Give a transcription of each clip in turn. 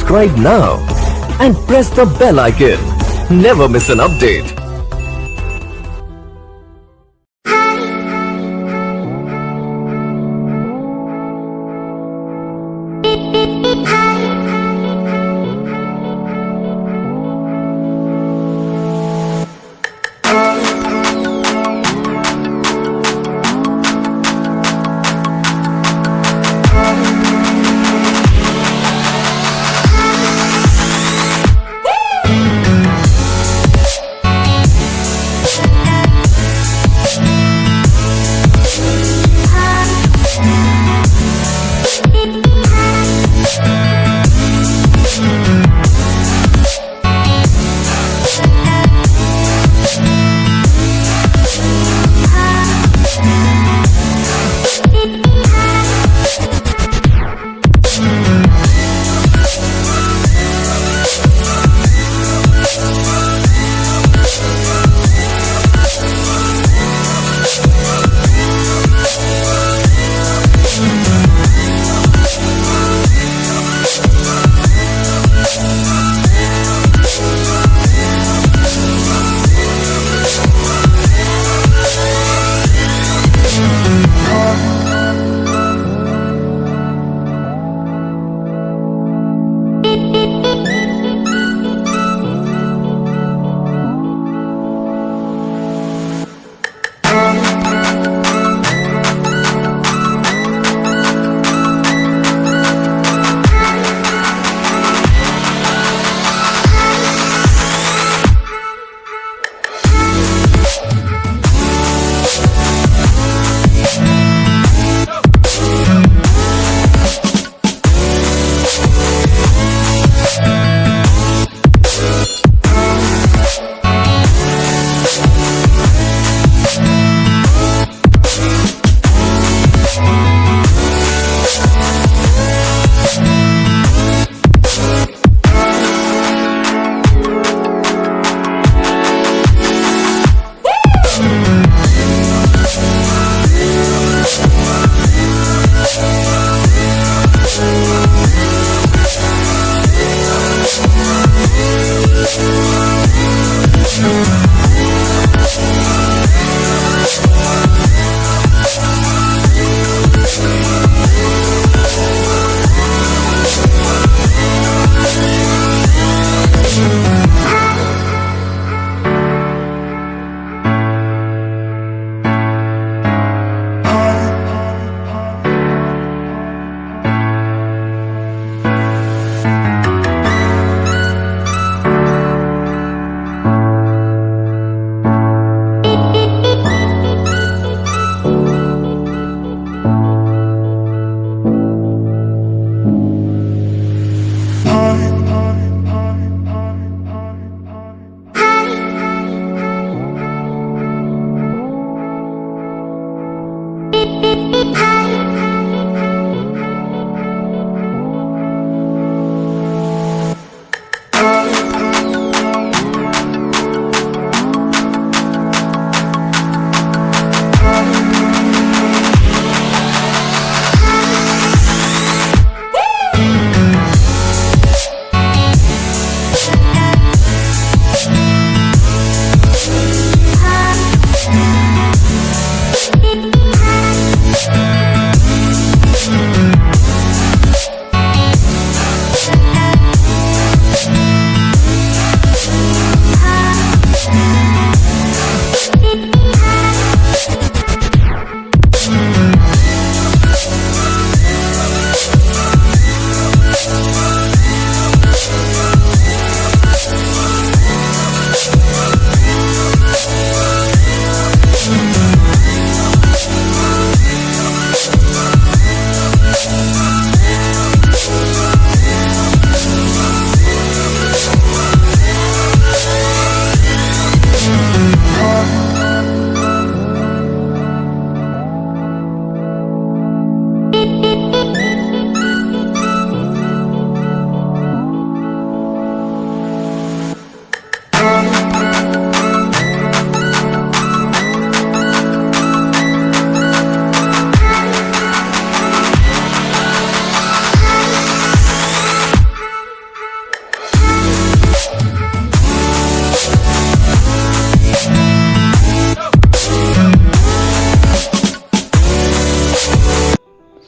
subscribe now and press the bell icon. Never miss an update.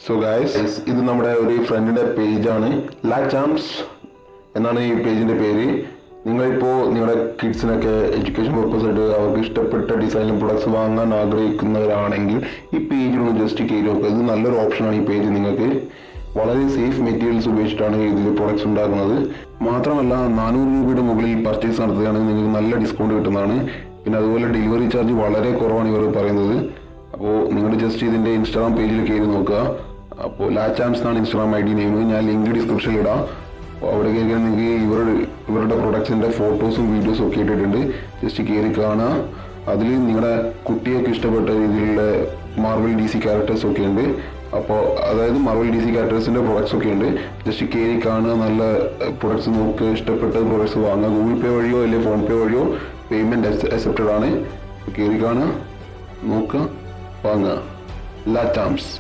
So guys, ഇത് നമ്മുടെ ഒരു ഫ്രണ്ടിന്റെ പേജാണ്. ലാചാംസ് എന്നാണ് ഈ പേജിന്റെ പേര്. നിങ്ങളിപ്പോൾ നിങ്ങളുടെ കിഡ്സിനൊക്കെ എഡ്യൂക്കേഷൻ പർപ്പസ് ആയിട്ട് അവർക്ക് ഇഷ്ടപ്പെട്ട ഡിസൈനിൽ പ്രൊഡക്ട്സ് വാങ്ങാൻ ആഗ്രഹിക്കുന്നവരാണെങ്കിൽ ഈ പേജിലൊന്ന് ജസ്റ്റ് കയറി നോക്കുക. ഇത് നല്ലൊരു ഓപ്ഷനാണ്. ഈ പേജ് നിങ്ങൾക്ക് വളരെ സേഫ് മെറ്റീരിയൽസ് ഉപയോഗിച്ചിട്ടാണ് ഇതിൽ പ്രൊഡക്ട്സ് ഉണ്ടാക്കുന്നത്. മാത്രമല്ല 400 രൂപയുടെ മുകളിൽ പർച്ചേസ് നടത്തുകയാണെങ്കിൽ നിങ്ങൾക്ക് നല്ല ഡിസ്കൗണ്ട് കിട്ടുന്നതാണ്. പിന്നെ അതുപോലെ ഡെലിവറി ചാർജ് വളരെ കുറവാണ് ഇവർ പറയുന്നത്. അപ്പോൾ നിങ്ങൾ ജസ്റ്റ് ഇതിൻ്റെ ഇൻസ്റ്റാഗ്രാം പേജിൽ കയറി നോക്കുക. അപ്പോൾ ലാചാംസ് എന്നാണ് ഇൻസ്റ്റാഗ്രാം ID നെയിം. ഞാൻ ലിങ്ക് ഡിസ്ക്രിപ്ഷനിൽ ഇടാം. അപ്പോൾ അവിടെ കയറിയാൽ നിങ്ങൾക്ക് ഇവരുടെ പ്രൊഡക്ട്സിൻ്റെ ഫോട്ടോസും വീഡിയോസും ഒക്കെ ഇട്ടിട്ടുണ്ട്. ജസ്റ്റ് കയറി കാണുക. അതിൽ നിങ്ങളുടെ കുട്ടിയൊക്കെ ഇഷ്ടപ്പെട്ട രീതിയിലുള്ള മാർവൽ DC ക്യാരക്ടേഴ്സ് ഒക്കെ ഉണ്ട്. അപ്പോൾ അതായത് മാർവൽ DC ക്യാരക്ടേഴ്സിൻ്റെ പ്രൊഡക്ട്സ് ഒക്കെ ഉണ്ട്. ജസ്റ്റ് കയറി കാണുക, നല്ല പ്രൊഡക്ട്സ് നോക്കുക, ഇഷ്ടപ്പെട്ട പ്രൊഡക്ട്സ് വാങ്ങുക. ഗൂഗിൾ പേ വഴിയോ അല്ലെങ്കിൽ ഫോൺ പേ വഴിയോ പേയ്മെൻറ്റ് അക്സെപ്റ്റഡ് ആണ്. കയറി കാണുക, നോക്കുക, വാങ്ങുക. ലാചാംസ്.